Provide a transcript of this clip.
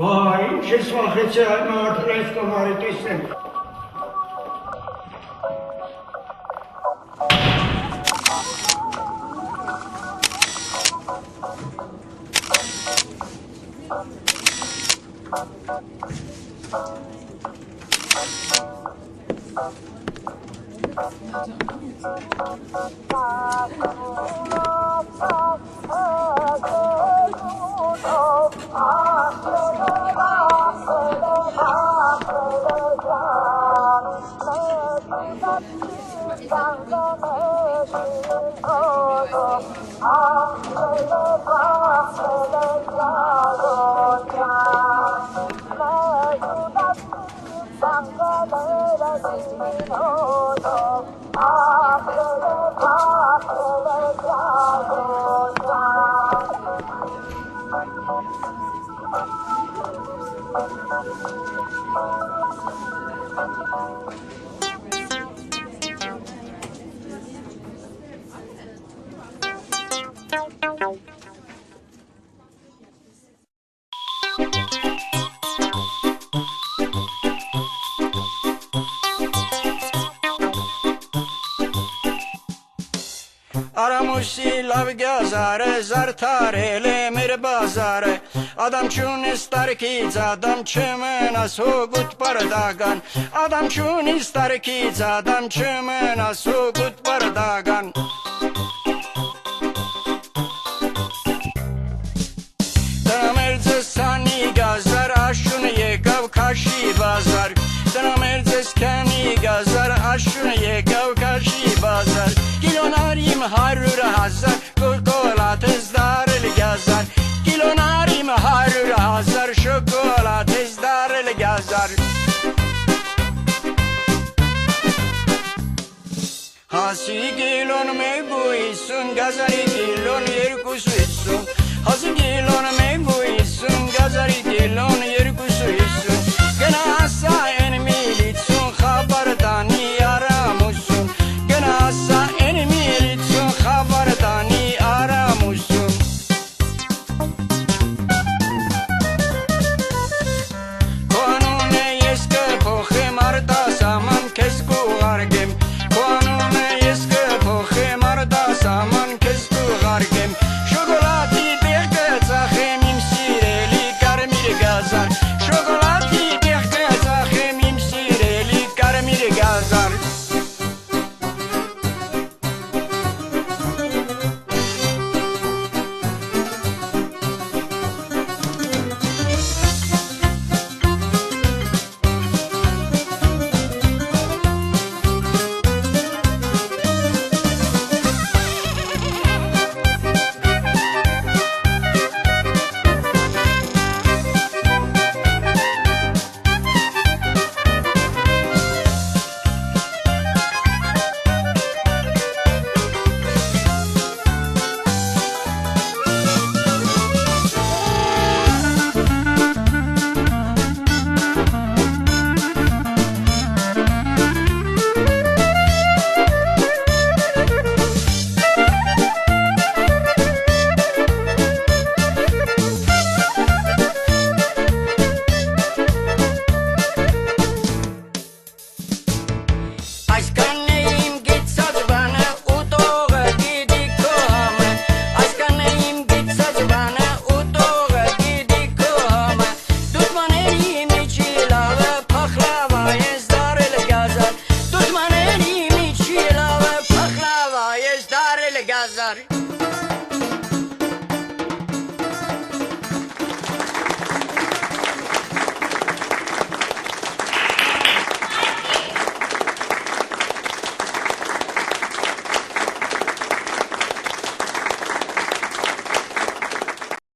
Վայ, ինչ ես վախեցի այդ մարդը այս կամարի տեսնեմ։ Aramuşi lavgazare zartarele mirbazare Adam çunister adam çımına sogut pardagan Adam çunister adam çımına sogut pardagan Danamerze sani gazar aşun yekav kaşi bazar Danamerze skani gazar aşun yekav kaşi bazar Kilonarim harura hazar Şokolat ezdarel gazar Kilonarim harura hazar Şokolat ezdarel gazar Hasi kilon me buisun Gazari kilon yerkusu itsun Hasi kilon me buisun